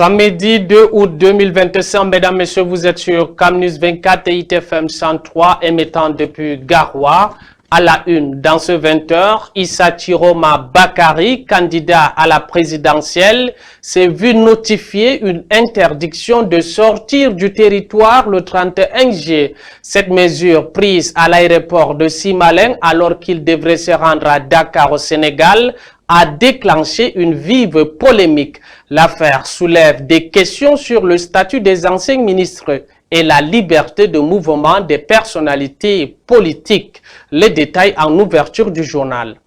Samedi 2 août 2025, mesdames, messieurs, vous êtes sur CamNews 24 et ITFM 103, émettant depuis Garoua. À la une, dans ce 20h, Issa Chiroma Bakary, candidat à la présidentielle, s'est vu notifier une interdiction de sortir du territoire le 31 juillet. Cette mesure prise à l'aéroport de Simalène alors qu'il devrait se rendre à Dakar au Sénégal a déclenché une vive polémique. L'affaire soulève des questions sur le statut des anciens ministres et la liberté de mouvement des personnalités politiques. Les détails en ouverture du journal.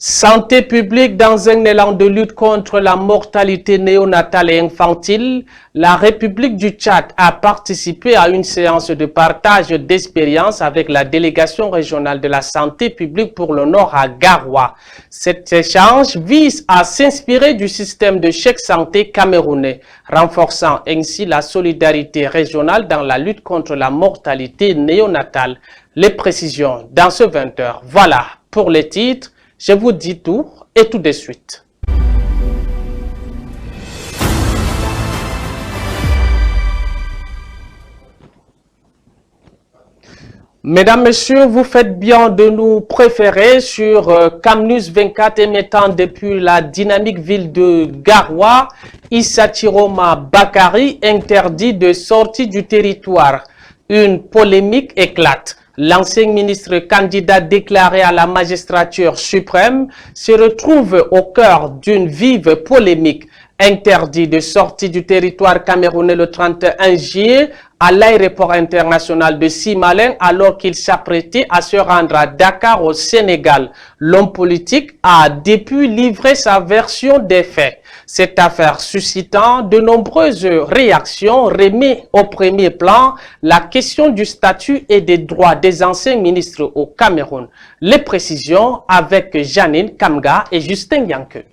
Santé publique dans un élan de lutte contre la mortalité néonatale et infantile, la République du Tchad a participé à une séance de partage d'expériences avec la délégation régionale de la santé publique pour le Nord à Garoua. Cet échange vise à s'inspirer du système de chèque santé camerounais, renforçant ainsi la solidarité régionale dans la lutte contre la mortalité néonatale. Les précisions dans ce 20h. Voilà pour les titres. Je vous dis tout et tout de suite. Mesdames, Messieurs, vous faites bien de nous préférer sur CamNews 24 émettant depuis la dynamique ville de Garoua. Issa Chiroma Bakary interdit de sortie du territoire. Une polémique éclate. L'ancien ministre candidat déclaré à la magistrature suprême se retrouve au cœur d'une vive polémique. Interdit de sortie du territoire camerounais le 31 juillet à l'aéroport international de Simalène alors qu'il s'apprêtait à se rendre à Dakar au Sénégal. L'homme politique a depuis livré sa version des faits. Cette affaire suscitant de nombreuses réactions remet au premier plan la question du statut et des droits des anciens ministres au Cameroun. Les précisions avec Janine Kamga et Justin Yanke.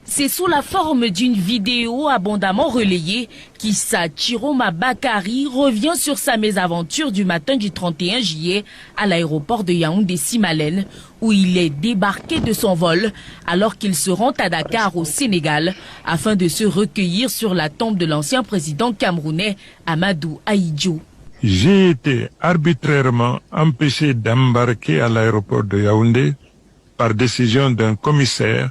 C'est sous la forme d'une vidéo abondamment relayée qu'Issa Chiroma Bakary revient sur sa mésaventure du matin du 31 juillet à l'aéroport de Yaoundé-Simalène où il est débarqué de son vol alors qu'il se rend à Dakar au Sénégal afin de se recueillir sur la tombe de l'ancien président camerounais Amadou Ahidjo. J'ai été arbitrairement empêché d'embarquer à l'aéroport de Yaoundé par décision d'un commissaire.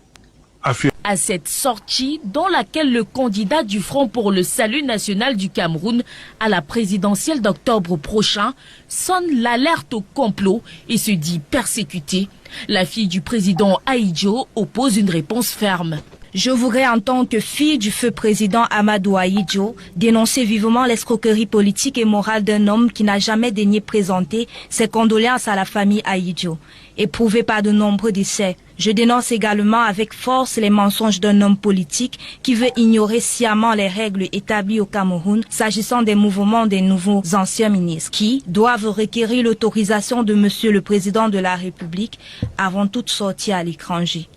À cette sortie, dans laquelle le candidat du Front pour le Salut national du Cameroun à la présidentielle d'octobre prochain sonne l'alerte au complot et se dit persécuté, la fille du président Ahidjo oppose une réponse ferme. Je voudrais, en tant que fille du feu président Amadou Ahidjo, dénoncer vivement l'escroquerie politique et morale d'un homme qui n'a jamais daigné présenter ses condoléances à la famille Ahidjo, éprouvée par de nombreux décès. Je dénonce également avec force les mensonges d'un homme politique qui veut ignorer sciemment les règles établies au Cameroun s'agissant des mouvements des nouveaux anciens ministres qui doivent requérir l'autorisation de Monsieur le Président de la République avant toute sortie à l'étranger.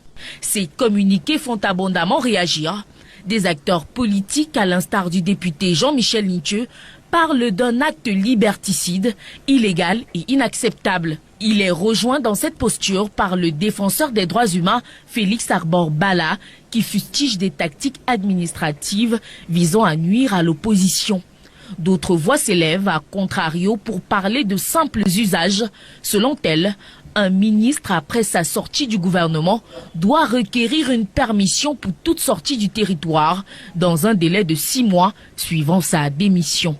Ces communiqués font abondamment réagir. Des acteurs politiques, à l'instar du député Jean-Michel Nitieux, parlent d'un acte liberticide, illégal et inacceptable. Il est rejoint dans cette posture par le défenseur des droits humains, Félix Arbor Bala, qui fustige des tactiques administratives visant à nuire à l'opposition. D'autres voix s'élèvent à contrario pour parler de simples usages. Selon elles, un ministre, après sa sortie du gouvernement, doit requérir une permission pour toute sortie du territoire dans un délai de 6 mois suivant sa démission.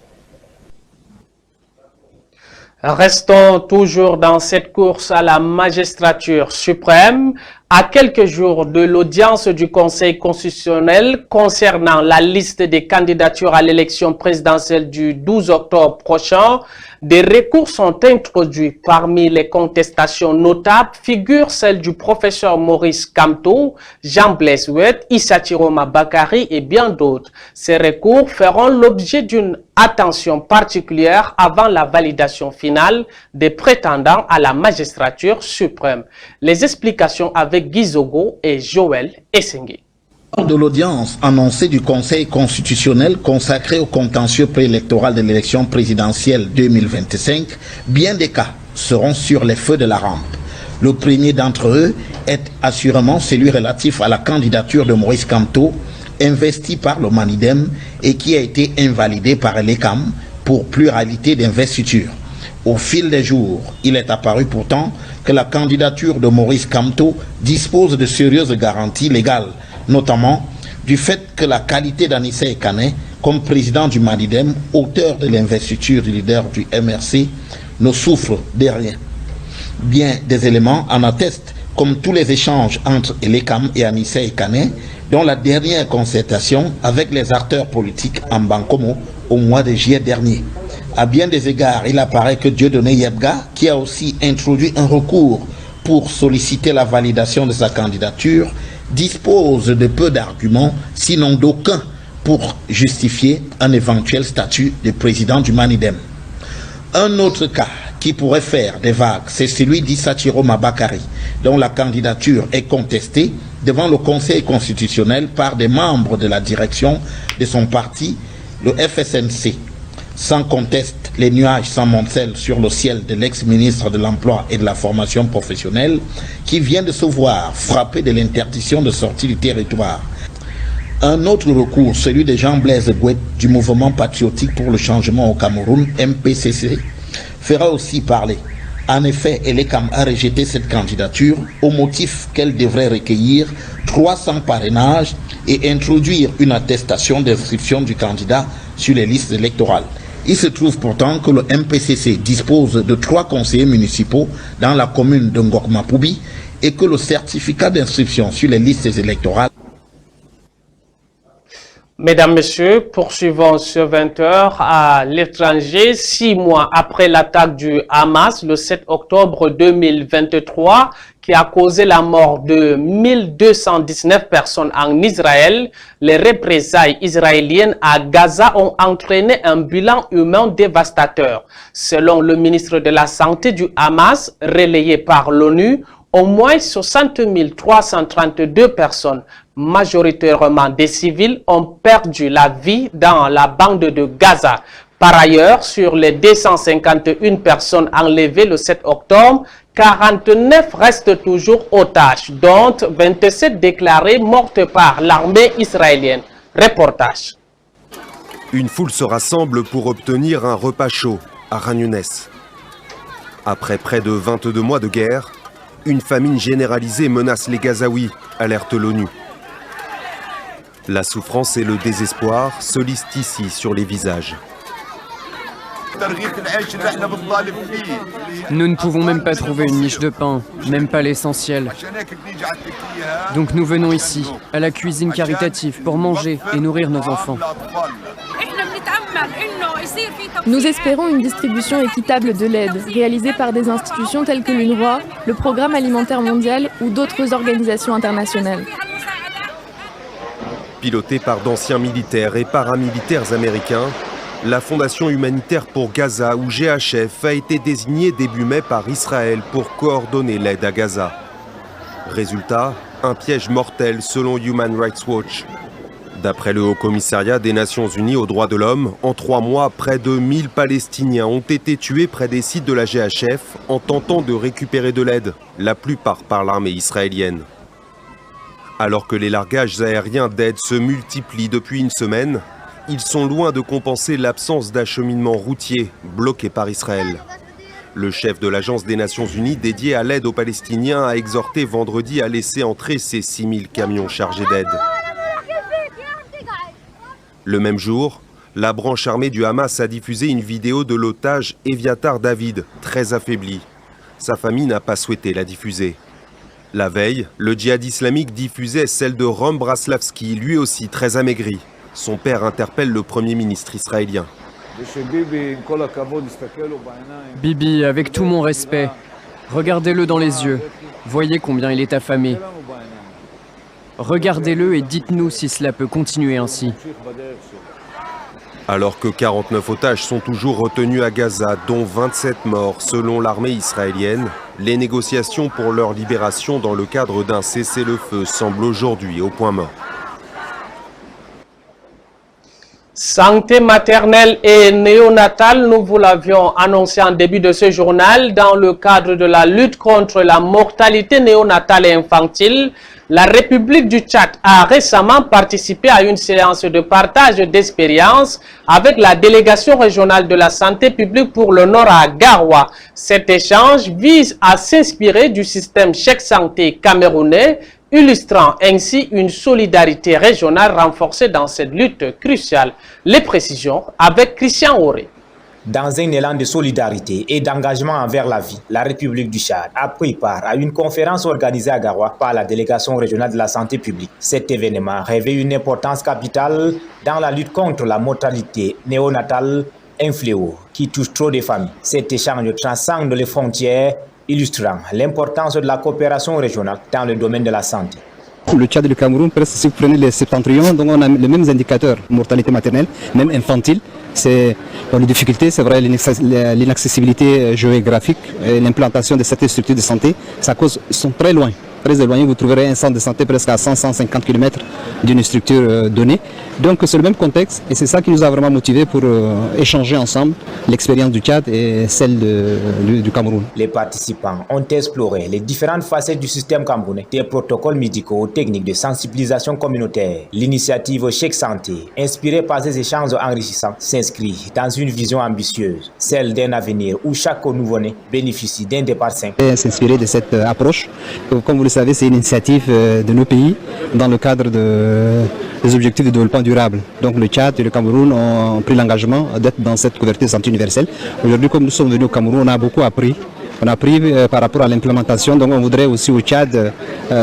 Restons toujours dans cette course à la magistrature suprême. À quelques jours de l'audience du Conseil constitutionnel concernant la liste des candidatures à l'élection présidentielle du 12 octobre prochain, des recours sont introduits. Parmi les contestations notables figure celle du professeur Maurice Kamto, Jean-Blaise Huet, Issa Chiroma Bakary et bien d'autres. Ces recours feront l'objet d'une attention particulière avant la validation finale des prétendants à la magistrature suprême. Les explications avec Guizogo et Joël Essengue. Lors de l'audience annoncée du Conseil constitutionnel consacré au contentieux préélectoral de l'élection présidentielle 2025, bien des cas seront sur les feux de la rampe. Le premier d'entre eux est assurément celui relatif à la candidature de Maurice Kamto, investi par le Manidem et qui a été invalidé par l'ECAM pour pluralité d'investiture. Au fil des jours, il est apparu pourtant que la candidature de Maurice Kamto dispose de sérieuses garanties légales, notamment du fait que la qualité d'Anissé Kane, comme président du Manidem, auteur de l'investiture du leader du MRC, ne souffre de rien. Bien des éléments en attestent, comme tous les échanges entre l'ECAM et Anissé Kane, dont la dernière concertation avec les acteurs politiques en Bankomo au mois de juillet dernier. À bien des égards, il apparaît que Dieudonné Yebga, qui a aussi introduit un recours pour solliciter la validation de sa candidature, dispose de peu d'arguments, sinon d'aucun, pour justifier un éventuel statut de président du Manidem. Un autre cas qui pourrait faire des vagues, c'est celui d'Issa Chiroma Bakary, dont la candidature est contestée devant le Conseil constitutionnel par des membres de la direction de son parti, le FSNC. Sans conteste, les nuages s'amoncellent sur le ciel de l'ex-ministre de l'Emploi et de la Formation professionnelle qui vient de se voir frappé de l'interdiction de sortie du territoire. Un autre recours, celui de Jean-Blaise Gouet du mouvement patriotique pour le changement au Cameroun, MPCC, fera aussi parler. En effet, l'ECAM a rejeté cette candidature au motif qu'elle devrait recueillir 300 parrainages et introduire une attestation d'inscription du candidat sur les listes électorales. Il se trouve pourtant que le MPCC dispose de 3 conseillers municipaux dans la commune de Ngokmapoubi et que le certificat d'inscription sur les listes électorales. Mesdames, Messieurs, poursuivons sur 20h à l'étranger. 6 mois après l'attaque du Hamas, le 7 octobre 2023, qui a causé la mort de 1219 personnes en Israël, les représailles israéliennes à Gaza ont entraîné un bilan humain dévastateur. Selon le ministre de la Santé du Hamas, relayé par l'ONU, au moins 60 332 personnes, majoritairement des civils, ont perdu la vie dans la bande de Gaza. Par ailleurs, sur les 251 personnes enlevées le 7 octobre, 49 restent toujours otages, dont 27 déclarées mortes par l'armée israélienne. Reportage. Une foule se rassemble pour obtenir un repas chaud à Khan Younes. Après près de 22 mois de guerre, une famine généralisée menace les Gazaouis, alerte l'ONU. La souffrance et le désespoir se lisent ici sur les visages. Nous ne pouvons même pas trouver une miche de pain, même pas l'essentiel. Donc nous venons ici, à la cuisine caritative, pour manger et nourrir nos enfants. Nous espérons une distribution équitable de l'aide, réalisée par des institutions telles que l'UNRWA, le Programme alimentaire mondial ou d'autres organisations internationales. Pilotée par d'anciens militaires et paramilitaires américains, la Fondation humanitaire pour Gaza, ou GHF, a été désignée début mai par Israël pour coordonner l'aide à Gaza. Résultat, un piège mortel selon Human Rights Watch. D'après le Haut-Commissariat des Nations Unies aux droits de l'homme, en 3 mois, près de 1000 Palestiniens ont été tués près des sites de la GHF en tentant de récupérer de l'aide, la plupart par l'armée israélienne. Alors que les largages aériens d'aide se multiplient depuis une semaine, ils sont loin de compenser l'absence d'acheminement routier bloqué par Israël. Le chef de l'Agence des Nations Unies dédiée à l'aide aux Palestiniens a exhorté vendredi à laisser entrer ces 6000 camions chargés d'aide. Le même jour, la branche armée du Hamas a diffusé une vidéo de l'otage Eviatar David, très affaibli. Sa famille n'a pas souhaité la diffuser. La veille, le djihad islamique diffusait celle de Rom Braslavski, lui aussi très amaigri. Son père interpelle le Premier ministre israélien. Bibi, avec tout mon respect, regardez-le dans les yeux. Voyez combien il est affamé. Regardez-le et dites-nous si cela peut continuer ainsi. Alors que 49 otages sont toujours retenus à Gaza, dont 27 morts selon l'armée israélienne, les négociations pour leur libération dans le cadre d'un cessez-le-feu semblent aujourd'hui au point mort. Santé maternelle et néonatale, nous vous l'avions annoncé en début de ce journal, dans le cadre de la lutte contre la mortalité néonatale et infantile. La République du Tchad a récemment participé à une séance de partage d'expériences avec la délégation régionale de la santé publique pour le Nord à Garoua. Cet échange vise à s'inspirer du système Chèque Santé camerounais, illustrant ainsi une solidarité régionale renforcée dans cette lutte cruciale. Les précisions avec Christian Auré. Dans un élan de solidarité et d'engagement envers la vie, la République du Tchad a pris part à une conférence organisée à Garoua par la délégation régionale de la santé publique. Cet événement revêt une importance capitale dans la lutte contre la mortalité néonatale, un fléau qui touche trop de familles. Cet échange transcende les frontières, illustrant l'importance de la coopération régionale dans le domaine de la santé. Le Tchad et le Cameroun, presque si vous prenez les septentrions, donc on a les mêmes indicateurs, mortalité maternelle, même infantile. C'est les difficultés, c'est vrai, l'inaccessibilité géographique, l'implantation de certaines structures de santé, ça cause, sont très loin. Très éloigné, vous trouverez un centre de santé presque à 100-150 km d'une structure donnée. Donc c'est le même contexte et c'est ça qui nous a vraiment motivés pour échanger ensemble l'expérience du Tchad et celle du Cameroun. Les participants ont exploré les différentes facettes du système camerounais, des protocoles médicaux aux techniques de sensibilisation communautaire. L'initiative Chèque Santé, inspirée par ces échanges enrichissants, s'inscrit dans une vision ambitieuse, celle d'un avenir où chaque nouveau-né bénéficie d'un départ sain. S'inspirer de cette approche, comme vous le savez, c'est une initiative de nos pays dans le cadre des objectifs de développement durable. Donc le Tchad et le Cameroun ont pris l'engagement d'être dans cette couverture de santé universelle. Aujourd'hui, comme nous sommes venus au Cameroun, on a beaucoup appris. On a appris par rapport à l'implémentation, donc on voudrait aussi au Tchad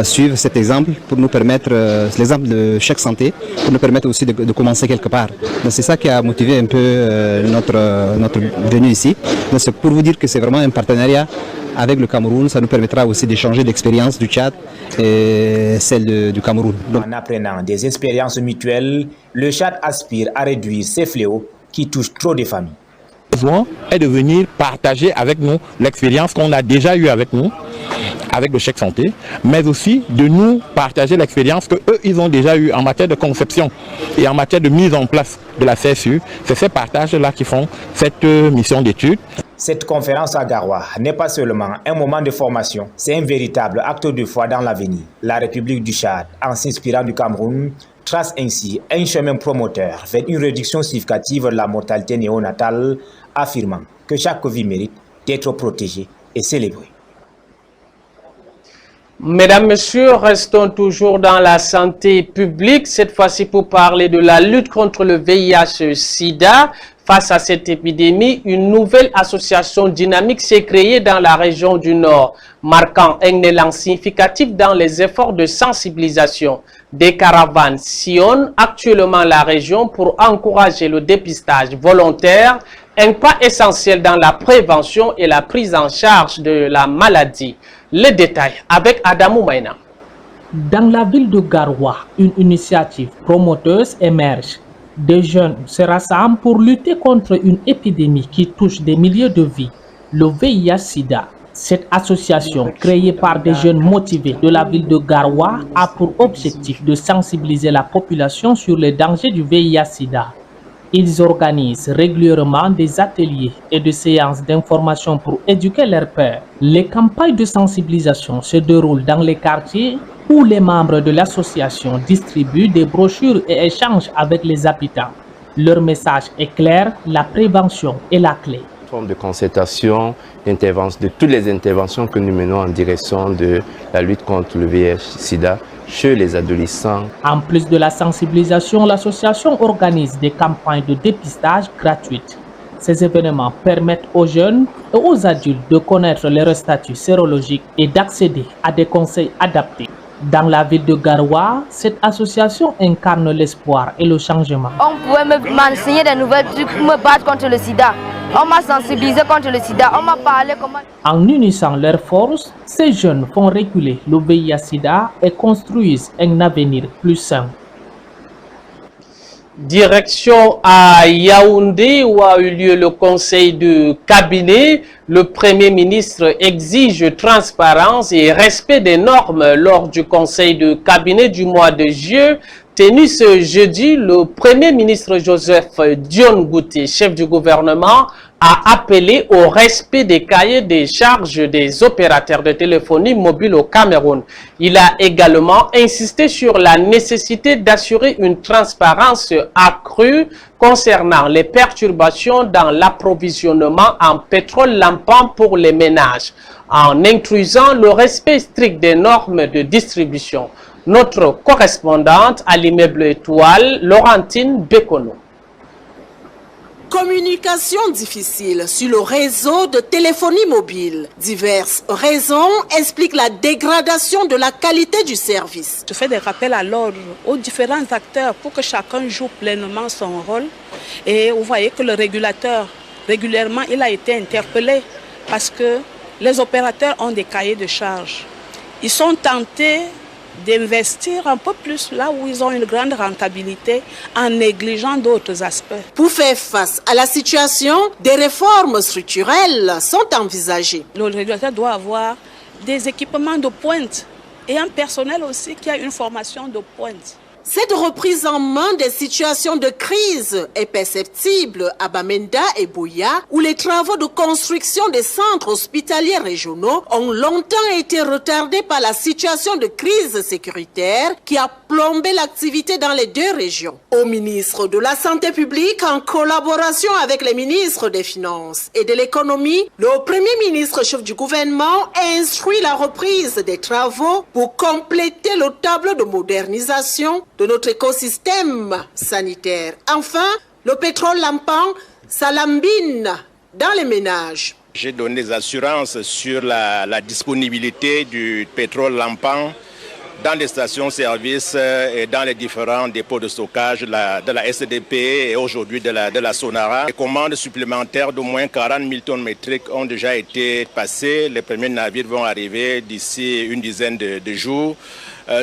suivre cet exemple pour nous permettre, l'exemple de Chèque Santé, pour nous permettre aussi de commencer quelque part. Donc c'est ça qui a motivé un peu notre venue ici. Donc c'est pour vous dire que c'est vraiment un partenariat avec le Cameroun, ça nous permettra aussi d'échanger d'expériences du Tchad et celle du Cameroun. Donc, en apprenant des expériences mutuelles, le Tchad aspire à réduire ces fléaux qui touchent trop de familles. Le besoin est de venir partager avec nous l'expérience qu'on a déjà eue avec nous, avec le Chèque Santé, mais aussi de nous partager l'expérience qu'eux, ils ont déjà eue en matière de conception et en matière de mise en place de la CSU. C'est ces partages-là qui font cette mission d'étude. Cette conférence à Garoua n'est pas seulement un moment de formation, c'est un véritable acte de foi dans l'avenir. La République du Tchad, en s'inspirant du Cameroun, trace ainsi un chemin promoteur vers une réduction significative de la mortalité néonatale, affirmant que chaque vie mérite d'être protégée et célébrée. Mesdames, Messieurs, restons toujours dans la santé publique, cette fois-ci pour parler de la lutte contre le VIH-Sida. Face à cette épidémie, une nouvelle association dynamique s'est créée dans la région du Nord, marquant un élan significatif dans les efforts de sensibilisation. Des caravanes sillonnent actuellement la région pour encourager le dépistage volontaire, un pas essentiel dans la prévention et la prise en charge de la maladie. Les détails avec Adamou Maïna. Dans la ville de Garoua, une initiative promoteuse émerge. Des jeunes se rassemblent pour lutter contre une épidémie qui touche des milliers de vies, le VIH-Sida. Cette association, créée par des jeunes motivés de la ville de Garoua, a pour objectif de sensibiliser la population sur les dangers du VIH-Sida. Ils organisent régulièrement des ateliers et des séances d'information pour éduquer leurs pairs. Les campagnes de sensibilisation se déroulent dans les quartiers où les membres de l'association distribuent des brochures et échangent avec les habitants. Leur message est clair, la prévention est la clé. Forme de concertation, de toutes les interventions que nous menons en direction de la lutte contre le VIH-Sida chez les adolescents. En plus de la sensibilisation, l'association organise des campagnes de dépistage gratuites. Ces événements permettent aux jeunes et aux adultes de connaître leur statut sérologique et d'accéder à des conseils adaptés. Dans la ville de Garoua, cette association incarne l'espoir et le changement. On pouvait m'enseigner des nouvelles trucs pour me battre contre le sida. On m'a sensibilisé contre le sida. On m'a parlé comment... En unissant leurs forces, ces jeunes font reculer le VIH-Sida et construisent un avenir plus sain. Direction à Yaoundé où a eu lieu le conseil de cabinet. Le Premier ministre exige transparence et respect des normes lors du conseil de cabinet du mois de juillet. Tenu ce jeudi, le Premier ministre Joseph Dion Ngouti, chef du gouvernement, a appelé au respect des cahiers des charges des opérateurs de téléphonie mobile au Cameroun. Il a également insisté sur la nécessité d'assurer une transparence accrue concernant les perturbations dans l'approvisionnement en pétrole lampant pour les ménages, en intrusant le respect strict des normes de distribution. Notre correspondante à l'immeuble Étoile, Laurentine Bekono. Communication difficile sur le réseau de téléphonie mobile. Diverses raisons expliquent la dégradation de la qualité du service. Je fais des rappels à l'ordre aux différents acteurs pour que chacun joue pleinement son rôle. Et vous voyez que le régulateur, régulièrement, il a été interpellé parce que les opérateurs ont des cahiers de charges. Ils sont tentés d'investir un peu plus là où ils ont une grande rentabilité en négligeant d'autres aspects. Pour faire face à la situation, des réformes structurelles sont envisagées. Le régulateur doit avoir des équipements de pointe et un personnel aussi qui a une formation de pointe. Cette reprise en main des situations de crise est perceptible à Bamenda et Buea, où les travaux de construction des centres hospitaliers régionaux ont longtemps été retardés par la situation de crise sécuritaire qui a plombé l'activité dans les deux régions. Au ministre de la Santé publique, en collaboration avec les ministres des Finances et de l'Économie, le Premier ministre chef du gouvernement instruit la reprise des travaux pour compléter le tableau de modernisation de notre écosystème sanitaire. Enfin, le pétrole lampant s'alambine dans les ménages. J'ai donné des assurances sur la disponibilité du pétrole lampant dans les stations-service et dans les différents dépôts de stockage de la SDP et aujourd'hui de la Sonara. Les commandes supplémentaires d'au moins 40 000 tonnes métriques ont déjà été passées. Les premiers navires vont arriver d'ici une dizaine de jours.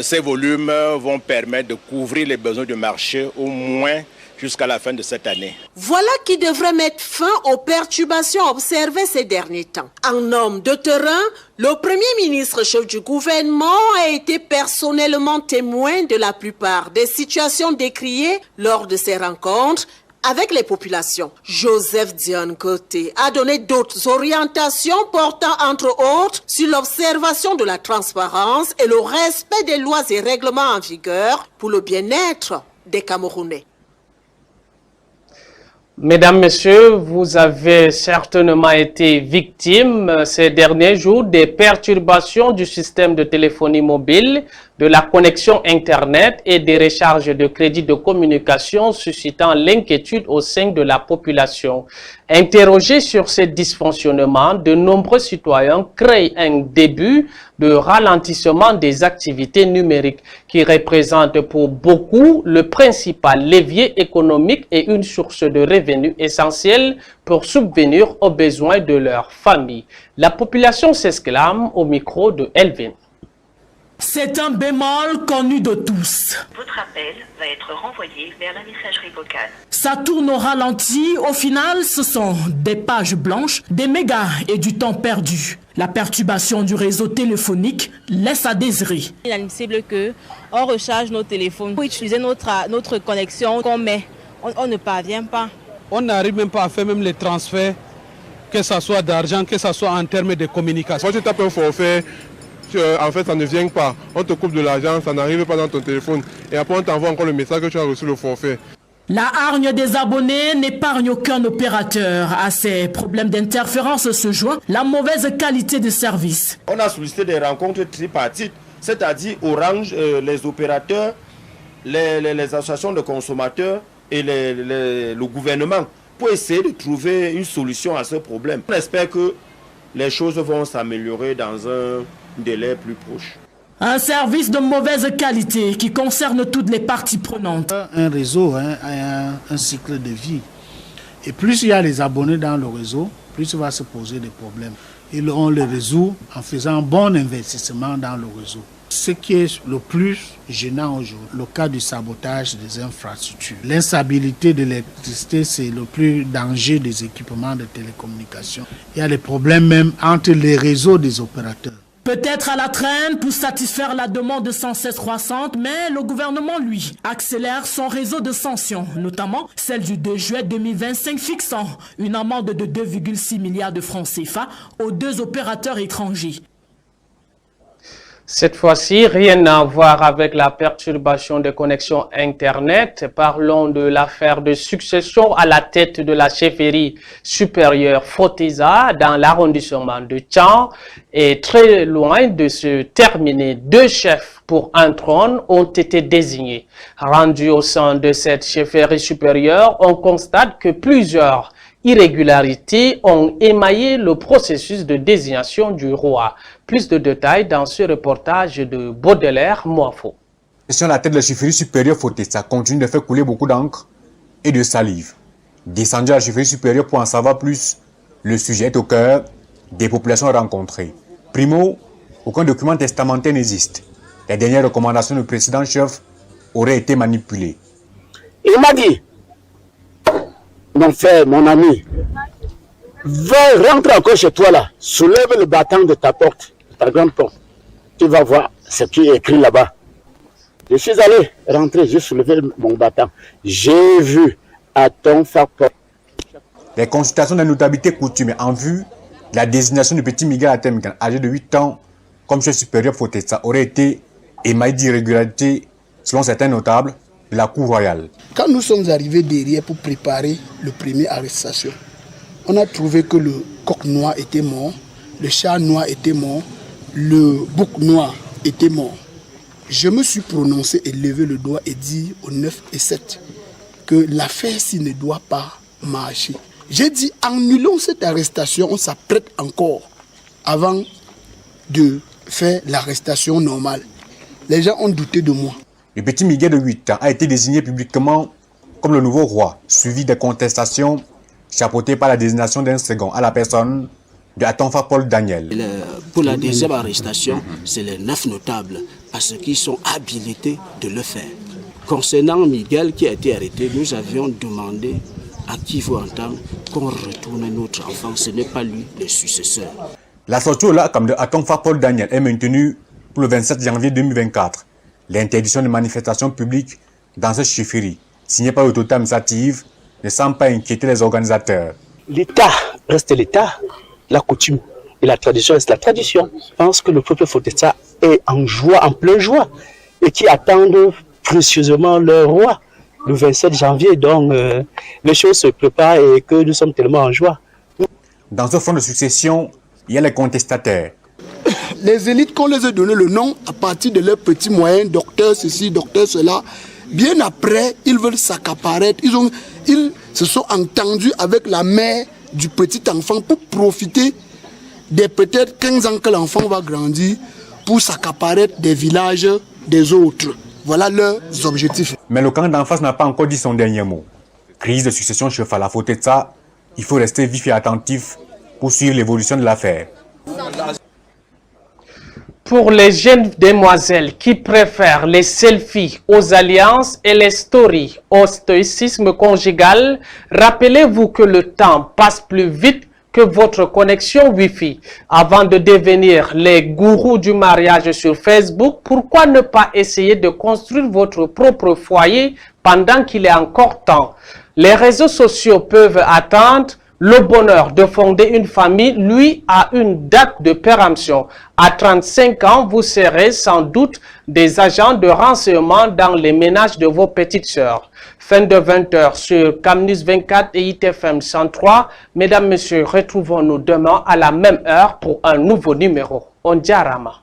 Ces volumes vont permettre de couvrir les besoins du marché au moins jusqu'à la fin de cette année. Voilà qui devrait mettre fin aux perturbations observées ces derniers temps. En homme de terrain, le Premier ministre chef du gouvernement a été personnellement témoin de la plupart des situations décriées lors de ces rencontres avec les populations. Joseph Dion Ngouti a donné d'autres orientations portant entre autres sur l'observation de la transparence et le respect des lois et règlements en vigueur pour le bien-être des Camerounais. Mesdames, Messieurs, vous avez certainement été victime ces derniers jours des perturbations du système de téléphonie mobile, de la connexion Internet et des recharges de crédits de communication suscitant l'inquiétude au sein de la population. Interrogés sur ces dysfonctionnements, de nombreux citoyens créent un début de ralentissement des activités numériques qui représentent pour beaucoup le principal levier économique et une source de revenus essentielle pour subvenir aux besoins de leur famille. La population s'exclame au micro de Elvin. C'est un bémol connu de tous. Votre appel va être renvoyé vers la messagerie vocale. Ça tourne au ralenti. Au final, ce sont des pages blanches, des mégas et du temps perdu. La perturbation du réseau téléphonique laisse à désirer. Il est inadmissible qu'on recharge nos téléphones pour utiliser notre connexion qu'on met. On ne parvient pas. On n'arrive même pas à faire même les transferts, que ce soit d'argent, que ce soit en termes de communication. Quand tu tapes un forfait, en fait ça ne vient pas, on te coupe de l'argent, ça n'arrive pas dans ton téléphone et après on t'envoie encore le message que tu as reçu le forfait. La hargne des abonnés n'épargne aucun opérateur. À ces problèmes d'interférence se joint la mauvaise qualité de service. On a sollicité des rencontres tripartites, c'est-à-dire Orange, les opérateurs, les associations de consommateurs et le gouvernement pour essayer de trouver une solution à ce problème. On espère que les choses vont s'améliorer dans un délai plus proche. Un service de mauvaise qualité qui concerne toutes les parties prenantes. Un réseau a un cycle de vie. Et plus il y a les abonnés dans le réseau, plus il va se poser des problèmes. Et on le résout en faisant un bon investissement dans le réseau. Ce qui est le plus gênant aujourd'hui, le cas du sabotage des infrastructures. L'instabilité de l'électricité, c'est le plus danger des équipements de télécommunications. Il y a des problèmes même entre les réseaux des opérateurs. Peut-être à la traîne pour satisfaire la demande sans cesse croissante, mais le gouvernement, lui, accélère son réseau de sanctions, notamment celle du 2 juillet 2025 fixant une amende de 2,6 milliards de francs CFA aux 2 opérateurs étrangers. Cette fois-ci, rien à voir avec la perturbation des connexions Internet. Parlons de l'affaire de succession à la tête de la chefferie supérieure Foteza dans l'arrondissement de Tchang. Et très loin de se terminer, 2 chefs pour un trône ont été désignés. Rendus au sein de cette chefferie supérieure, on constate que plusieurs irrégularités ont émaillé le processus de désignation du roi. Plus de détails dans ce reportage de Baudelaire Moafo. Sur la tête de la chefferie supérieure Foteza continue de faire couler beaucoup d'encre et de salive. Descendu à la chefferie supérieure pour en savoir plus, le sujet est au cœur des populations rencontrées. Primo, aucun document testamentaire n'existe. Les dernières recommandations du précédent chef auraient été manipulées. Il m'a dit, mon frère, mon ami, va rentrer encore chez toi là, soulève le battant de ta porte, de ta grande porte. Tu vas voir ce qui est écrit là-bas. Je suis allé rentrer, j'ai soulevé mon battant. J'ai vu à ton porte. Les consultations de notabilité coutumes en vue de la désignation du petit Miguel Atemkan, âgé de 8 ans, comme chef supérieur Foteza, aurait été émaillé d'irrégularités selon certains notables de la cour royale. Quand nous sommes arrivés derrière pour préparer le premier arrestation, on a trouvé que le coq noir était mort, le chat noir était mort, le bouc noir était mort. Je me suis prononcé et levé le doigt et dit au 9 et 7 que l'affaire-ci ne doit pas marcher. J'ai dit annulons cette arrestation, on s'apprête encore avant de faire l'arrestation normale. Les gens ont douté de moi. Le petit Miguel de 8 ans a été désigné publiquement comme le nouveau roi, suivi des contestations chapeautées par la désignation d'un second à la personne de Atonfa Paul Daniel. Pour la deuxième arrestation, c'est les 9 notables, parce qu'ils sont habilités de le faire. Concernant Miguel qui a été arrêté, nous avions demandé à qui vous entendre qu'on retourne notre enfant. Ce n'est pas lui le successeur. La sortie au lac de Atonfa Paul Daniel est maintenue pour le 27 janvier 2024. L'interdiction de manifestations publiques dans cette chefferie, signée par l'autorité administrative, ne semble pas inquiéter les organisateurs. L'État reste l'État, la coutume et la tradition reste la tradition. Je pense que le peuple Foteza est en joie, en pleine joie, et qui attendent précieusement leur roi le 27 janvier. Donc les choses se préparent et que nous sommes tellement en joie. Dans ce front de succession, il y a les contestataires. Les élites qu'on les a donné le nom à partir de leurs petits moyens, docteur ceci, docteur cela, bien après, ils veulent s'accaparer. Ils se sont entendus avec la mère du petit enfant pour profiter des peut-être 15 ans que l'enfant va grandir pour s'accaparer des villages des autres. Voilà leurs objectifs. Mais le camp d'en face n'a pas encore dit son dernier mot. Crise de succession chef à la Foteza, il faut rester vif et attentif pour suivre l'évolution de l'affaire. Pour les jeunes demoiselles qui préfèrent les selfies aux alliances et les stories au stoïcisme conjugal, rappelez-vous que le temps passe plus vite que votre connexion Wi-Fi. Avant de devenir les gourous du mariage sur Facebook, pourquoi ne pas essayer de construire votre propre foyer pendant qu'il est encore temps? Les réseaux sociaux peuvent attendre. Le bonheur de fonder une famille, lui, a une date de péremption. À 35 ans, vous serez sans doute des agents de renseignement dans les ménages de vos petites sœurs. Fin de 20h sur Camnus 24 et ITFM 103. Mesdames, Messieurs, retrouvons-nous demain à la même heure pour un nouveau numéro. On diarama.